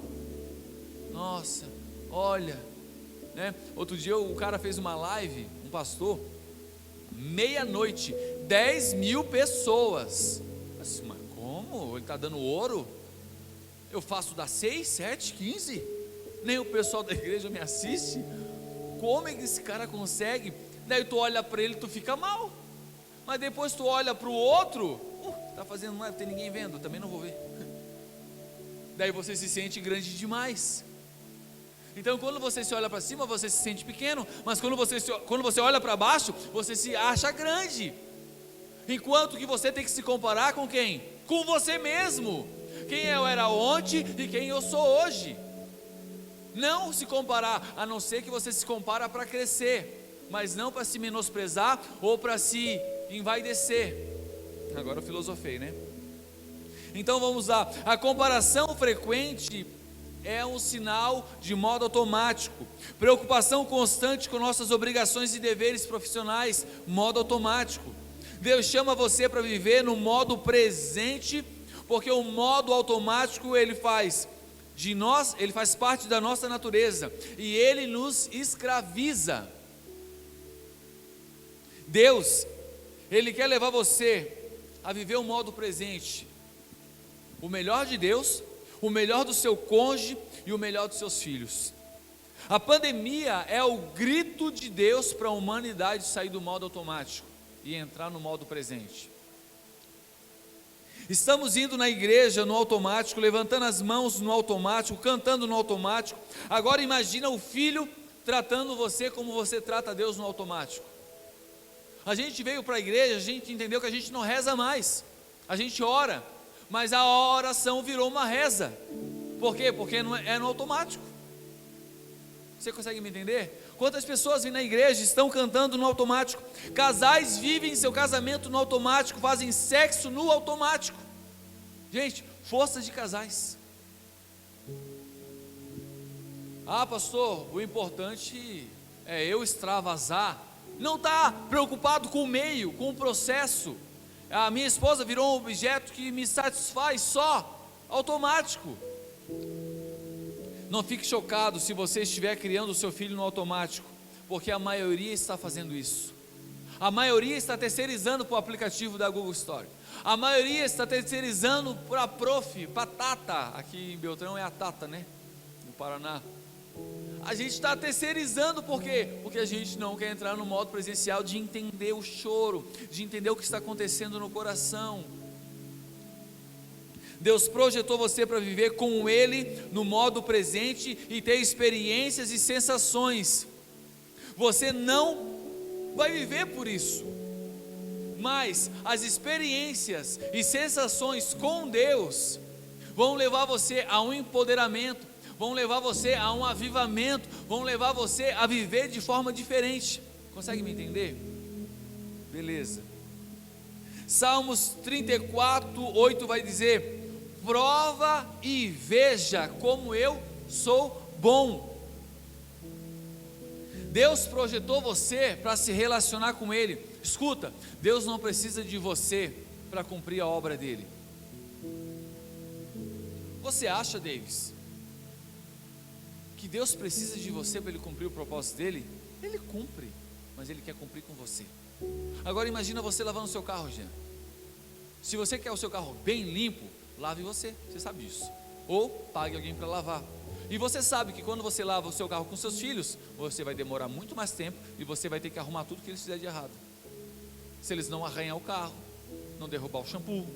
Nossa, olha, né? Outro dia o cara fez uma live, um pastor, meia-noite, 10.000 pessoas. Mas como? Ele está dando ouro? Eu faço das 6, 7, 15? Nem o pessoal da igreja me assiste? Como é que esse cara consegue? Daí tu olha para ele e tu fica mal. Mas depois tu olha para o outro, está fazendo mais, não tem ninguém vendo, também não vou ver. Daí você se sente grande demais. Então quando você se olha para cima, você se sente pequeno. Mas quando você olha para baixo, você se acha grande. Enquanto que você tem que se comparar com quem? Com você mesmo. Quem eu era ontem e quem eu sou hoje. Não se comparar, a não ser que você se compara para crescer, mas não para se menosprezar ou para se envaidecer. Agora eu filosofei, né? Então vamos lá. A comparação frequente é um sinal de modo automático. Preocupação constante com nossas obrigações e deveres profissionais, modo automático. Deus chama você para viver no modo presente, porque o modo automático ele faz parte da nossa natureza e ele nos escraviza. Deus, Ele quer levar você a viver o modo presente, o melhor de Deus, o melhor do seu cônjuge e o melhor dos seus filhos. A pandemia é o grito de Deus para a humanidade sair do modo automático e entrar no modo presente. Estamos indo na igreja no automático, levantando as mãos no automático, cantando no automático. Agora imagina o filho tratando você como você trata Deus no automático. A gente veio para a igreja, a gente entendeu que a gente não reza mais, a gente ora, mas a oração virou uma reza. Por quê? Porque é no automático. Você consegue me entender? Quantas pessoas vêm na igreja, estão cantando no automático, casais vivem seu casamento no automático, fazem sexo no automático. Gente, força de casais. Ah, pastor, o importante é eu extravasar. Não está preocupado com o meio, com o processo. A minha esposa virou um objeto que me satisfaz só, automático. Não fique chocado se você estiver criando o seu filho no automático, porque a maioria está fazendo isso. A maioria está terceirizando para o aplicativo da Google Store. A maioria está terceirizando para a Prof, para a Tata. Aqui em Beltrão é a Tata, né? No Paraná. A gente está terceirizando, por quê? Porque a gente não quer entrar no modo presencial de entender o choro, de entender o que está acontecendo no coração. Deus projetou você para viver com Ele no modo presente e ter experiências e sensações. Você não vai viver por isso, mas as experiências e sensações com Deus vão levar você a um empoderamento, vão levar você a um avivamento, vão levar você a viver de forma diferente. Consegue me entender? Beleza. Salmos 34:8 vai dizer: prova e veja como eu sou bom. Deus projetou você para se relacionar com Ele. Escuta, Deus não precisa de você para cumprir a obra dEle. Você acha, Davis, que Deus precisa de você para Ele cumprir o propósito dEle? Ele cumpre, mas Ele quer cumprir com você. Agora imagina você lavando o seu carro, Jean. Se você quer o seu carro bem limpo, lave você sabe disso. Ou pague alguém para lavar. E você sabe que quando você lava o seu carro com seus filhos, você vai demorar muito mais tempo e você vai ter que arrumar tudo que eles fizerem de errado. Se eles não arranhar o carro, não derrubar o shampoo.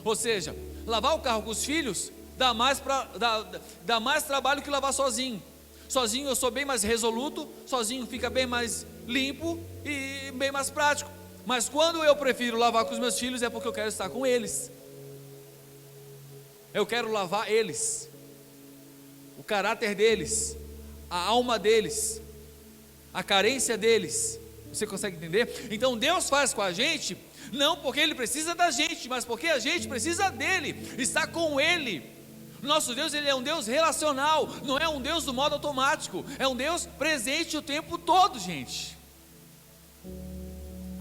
Ou seja, lavar o carro com os filhos dá mais trabalho que lavar sozinho. Sozinho eu sou bem mais resoluto, sozinho fica bem mais limpo e bem mais prático. Mas quando eu prefiro lavar com os meus filhos é porque eu quero estar com eles. Eu quero lavar eles, o caráter deles, a alma deles, a carência deles. Você consegue entender? Então Deus faz com a gente, não porque Ele precisa da gente, mas porque a gente precisa dEle, está com Ele. Nosso Deus, Ele é um Deus relacional, não é um Deus do modo automático, é um Deus presente o tempo todo, gente.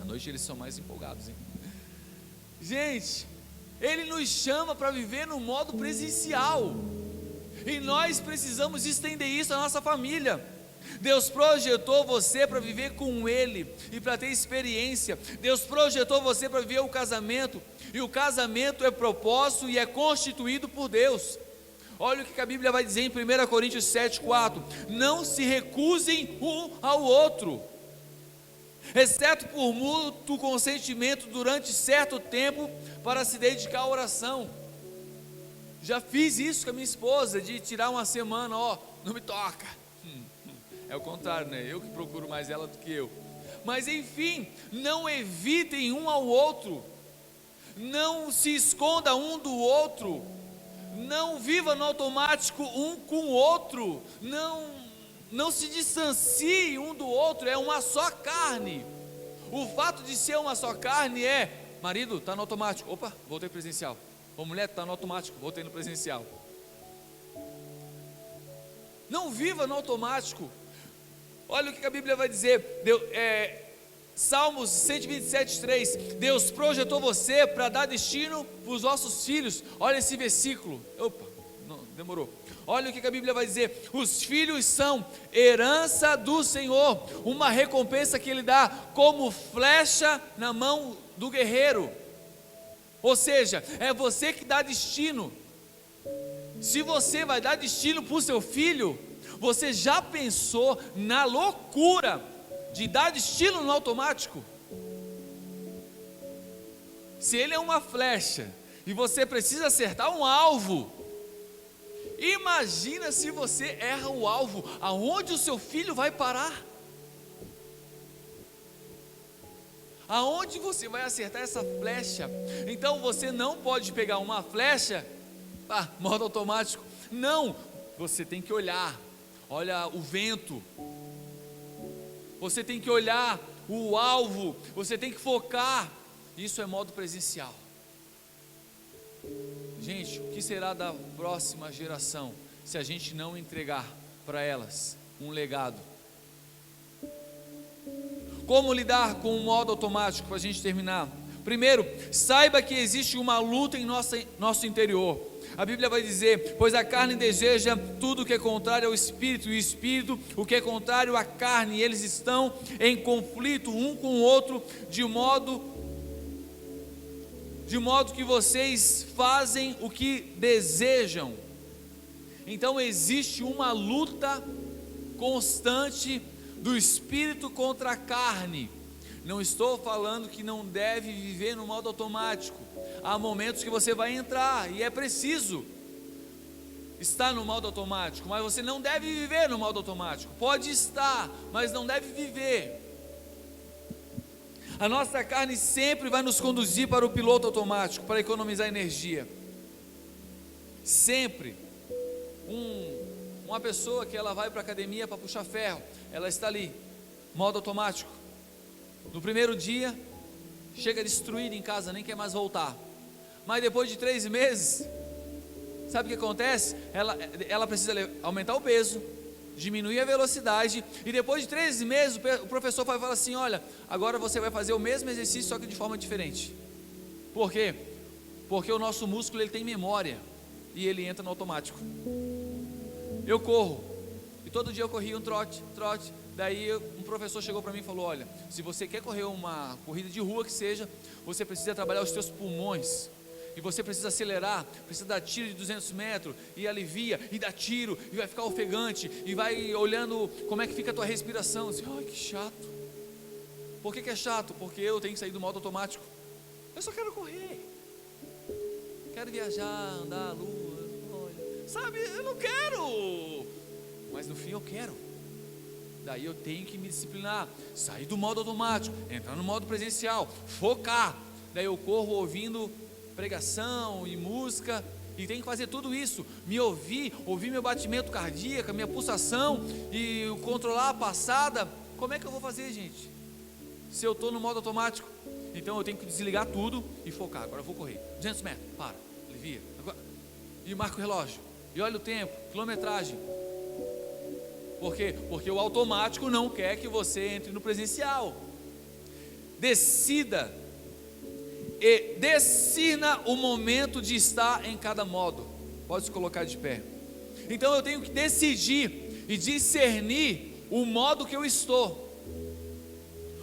À noite eles são mais empolgados, hein? Gente, Ele nos chama para viver no modo presencial, e nós precisamos estender isso à nossa família. Deus projetou você para viver com Ele e para ter experiência. Deus projetou você para viver o casamento, e o casamento é propósito e é constituído por Deus. Olha o que a Bíblia vai dizer em 1 Coríntios 7,4: não se recusem um ao outro, exceto por mútuo consentimento durante certo tempo, para se dedicar à oração. Já fiz isso com a minha esposa, de tirar uma semana, não me toca. É o contrário, né? Eu que procuro mais ela do que eu. Mas enfim, não evitem um ao outro, não se esconda um do outro, não viva no automático um com o outro, não se distancie um do outro, é uma só carne. O fato de ser uma só carne é: marido, está no automático, opa, voltei presencial. Ou mulher, está no automático, voltei no presencial. Não viva no automático. Olha o que a Bíblia vai dizer, Salmos 127:3: Deus projetou você para dar destino para os vossos filhos. Olha esse versículo. Opa, demorou. Olha o que a Bíblia vai dizer: os filhos são herança do Senhor, uma recompensa que Ele dá como flecha na mão do guerreiro. Ou seja, é você que dá destino. Se você vai dar destino para o seu filho, você já pensou na loucura de dar destino no automático? Se ele é uma flecha e você precisa acertar um alvo, imagina se você erra o alvo, aonde o seu filho vai parar? Aonde você vai acertar essa flecha? Então você não pode pegar uma flecha, modo automático. Não, você tem que olhar, olha o vento, você tem que olhar o alvo, você tem que focar. Isso é modo presencial. Gente, o que será da próxima geração se a gente não entregar para elas um legado? Como lidar com o modo automático, para a gente terminar? Primeiro, saiba que existe uma luta em nosso interior. A Bíblia vai dizer: pois a carne deseja tudo o que é contrário ao Espírito, e o Espírito o que é contrário à carne, e eles estão em conflito um com o outro, de modo que vocês fazem o que desejam. Então existe uma luta constante do Espírito contra a carne. Não estou falando que não deve viver no modo automático. Há momentos que você vai entrar e é preciso estar no modo automático, mas você não deve viver no modo automático. Pode estar, mas não deve viver. A nossa carne sempre vai nos conduzir para o piloto automático, para economizar energia. Sempre. Uma pessoa que ela vai para a academia para puxar ferro, ela está ali, modo automático. No primeiro dia, chega destruída em casa, nem quer mais voltar. Mas depois de 3 meses, sabe o que acontece? Ela precisa aumentar o peso, diminuir a velocidade, e depois de 3 meses o professor vai falar assim: olha, agora você vai fazer o mesmo exercício, só que de forma diferente. Por quê? Porque o nosso músculo, ele tem memória, e ele entra no automático. Eu corro, e todo dia eu corria um trote, daí um professor chegou para mim e falou: olha, se você quer correr uma corrida de rua que seja, você precisa trabalhar os seus pulmões, e você precisa acelerar, precisa dar tiro de 200 metros, e alivia, e dá tiro, e vai ficar ofegante, e vai olhando como é que fica a tua respiração. Assim, ai, que chato. Por que é chato? Porque eu tenho que sair do modo automático. Eu só quero correr, quero viajar, andar à lua, olha, sabe, eu não quero, mas no fim eu quero. Daí eu tenho que me disciplinar, sair do modo automático, entrar no modo presencial, focar. Daí eu corro ouvindo pregação e música, e tenho que fazer tudo isso, me ouvir meu batimento cardíaco, minha pulsação, e controlar a passada. Como é que eu vou fazer, gente, se eu estou no modo automático? Então eu tenho que desligar tudo e focar. Agora eu vou correr 200 metros, para, alivia, agora, e marca o relógio, e olha o tempo, quilometragem. Por quê? Porque o automático não quer que você entre no presencial. Decida e discirna o momento de estar em cada modo. Pode se colocar de pé. Então eu tenho que decidir e discernir o modo que eu estou.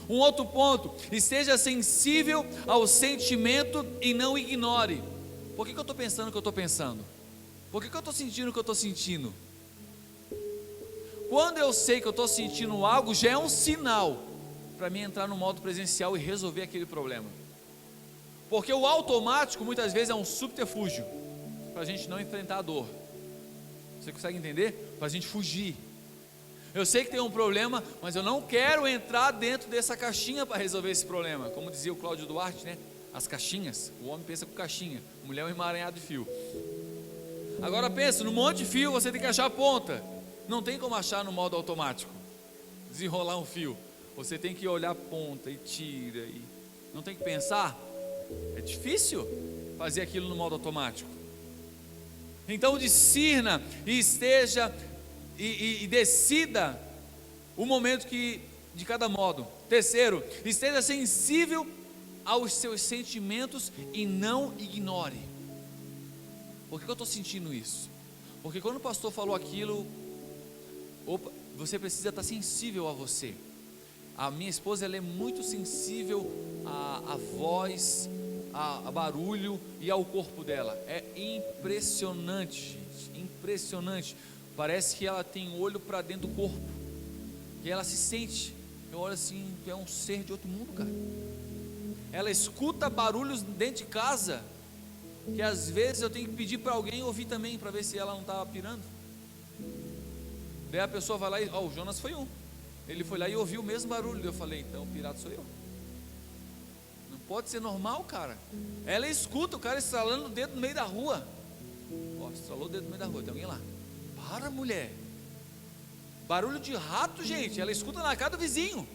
Um outro ponto: esteja sensível ao sentimento e não ignore. Por que eu estou pensando o que eu estou pensando? Por que eu estou sentindo o que eu estou sentindo? Quando eu sei que eu estou sentindo algo, já é um sinal para mim entrar no modo presencial e resolver aquele problema. Porque o automático muitas vezes é um subterfúgio para a gente não enfrentar a dor. Você consegue entender? Para a gente fugir. Eu sei que tem um problema, mas eu não quero entrar dentro dessa caixinha para resolver esse problema. Como dizia o Cláudio Duarte, né? As caixinhas, o homem pensa com caixinha, a mulher é um emaranhado de fio. Agora pensa, no monte de fio você tem que achar a ponta. Não tem como achar no modo automático, desenrolar um fio. Você tem que olhar a ponta e tira, e não tem que pensar. É difícil fazer aquilo no modo automático. Então discirna e esteja e decida o momento de cada modo. Terceiro, esteja sensível aos seus sentimentos e não ignore. Por que eu estou sentindo isso? Porque quando o pastor falou aquilo, opa, você precisa estar sensível a você. A minha esposa, ela é muito sensível à voz, a barulho e ao corpo dela. É impressionante, gente, impressionante. Parece que ela tem olho para dentro do corpo, e ela se sente. Eu olho assim, tu é um ser de outro mundo, cara. Ela escuta barulhos dentro de casa, que às vezes eu tenho que pedir para alguém ouvir também, para ver se ela não está pirando. Daí a pessoa vai lá e, o Jonas foi um. Ele foi lá e ouviu o mesmo barulho. Eu falei, então o pirata sou eu. Não pode ser normal, cara. Ela escuta o cara estralando o dedo no meio da rua. Estralou o dedo no meio da rua, tem alguém lá. Para, mulher. Barulho de rato, gente. Ela escuta na casa do vizinho.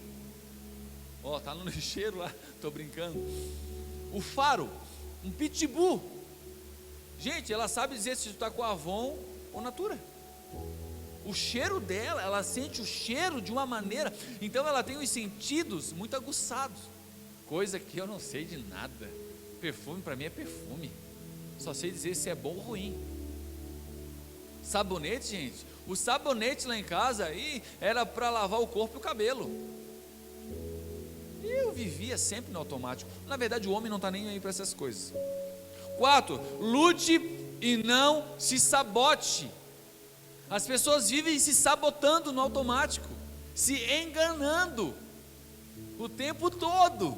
Tá no lixeiro lá. Tô brincando. O faro, um pitbull. Gente, ela sabe dizer se tu está com Avon ou Natura. O cheiro dela, ela sente o cheiro de uma maneira. Então ela tem os sentidos muito aguçados. Coisa que eu não sei de nada. Perfume para mim é perfume. Só sei dizer se é bom ou ruim. Sabonete, gente. O sabonete lá em casa aí era para lavar o corpo e o cabelo. Eu vivia sempre no automático. Na verdade, o homem não está nem aí para essas coisas. 4. Lute e não se sabote. As pessoas vivem se sabotando no automático, se enganando o tempo todo.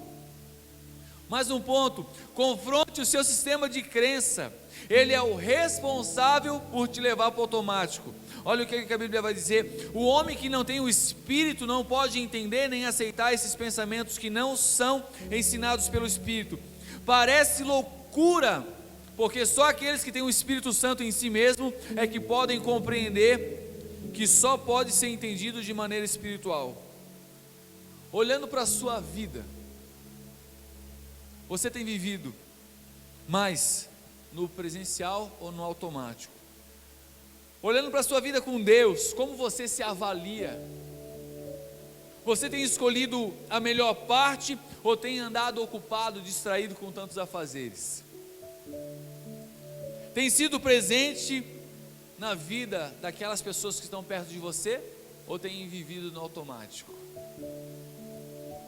Mais um ponto: confronte o seu sistema de crença. Ele é o responsável por te levar para o automático. Olha o que a Bíblia vai dizer: o homem que não tem o Espírito não pode entender nem aceitar esses pensamentos que não são ensinados pelo Espírito. Parece loucura, porque só aqueles que têm o Espírito Santo em si mesmo é que podem compreender que só pode ser entendido de maneira espiritual. Olhando para a sua vida, você tem vivido mais no presencial ou no automático? Olhando para a sua vida com Deus, como você se avalia? Você tem escolhido a melhor parte ou tem andado ocupado, distraído com tantos afazeres? Tem sido presente na vida daquelas pessoas que estão perto de você ou tem vivido no automático?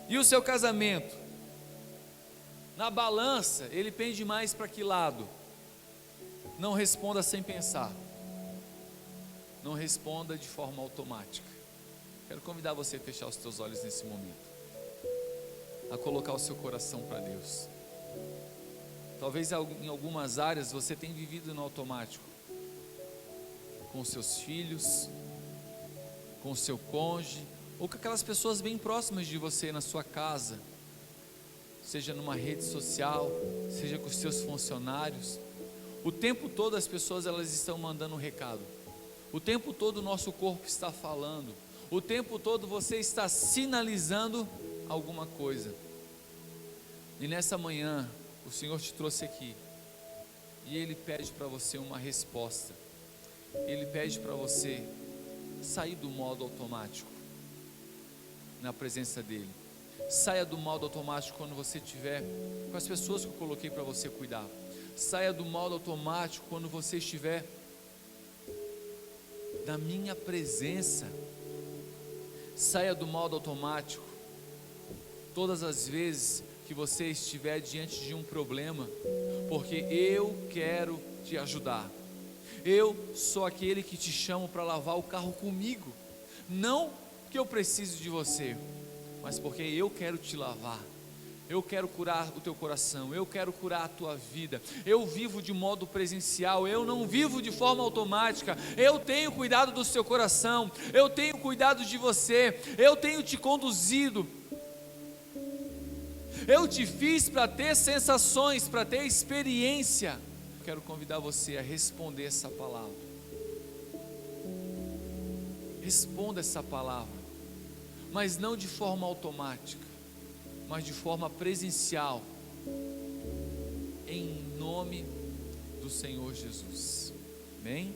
E o seu casamento? Na balança, ele pende mais para que lado? Não responda sem pensar. Não responda de forma automática. Quero convidar você a fechar os teus olhos nesse momento, a colocar o seu coração para Deus. Talvez em algumas áreas você tenha vivido no automático, com seus filhos, com o seu cônjuge, ou com aquelas pessoas bem próximas de você na sua casa, seja numa rede social, seja com os seus funcionários. O tempo todo as pessoas elas estão mandando um recado. O tempo todo o nosso corpo está falando. O tempo todo você está sinalizando alguma coisa. E nessa manhã o Senhor te trouxe aqui e Ele pede para você uma resposta. Ele pede para você sair do modo automático na presença dEle. Saia do modo automático quando você estiver com as pessoas que eu coloquei para você cuidar. Saia do modo automático quando você estiver na minha presença. Saia do modo automático todas as vezes que você estiver diante de um problema, porque eu quero te ajudar. Eu sou aquele que te chamo para lavar o carro comigo, não que eu precise de você, mas porque eu quero te lavar. Eu quero curar o teu coração, eu quero curar a tua vida. Eu vivo de modo presencial, eu não vivo de forma automática. Eu tenho cuidado do seu coração, eu tenho cuidado de você, eu tenho te conduzido. Eu te fiz para ter sensações, para ter experiência. Quero convidar você a responder essa palavra. Responda essa palavra, mas não de forma automática, mas de forma presencial, em nome do Senhor Jesus. Amém?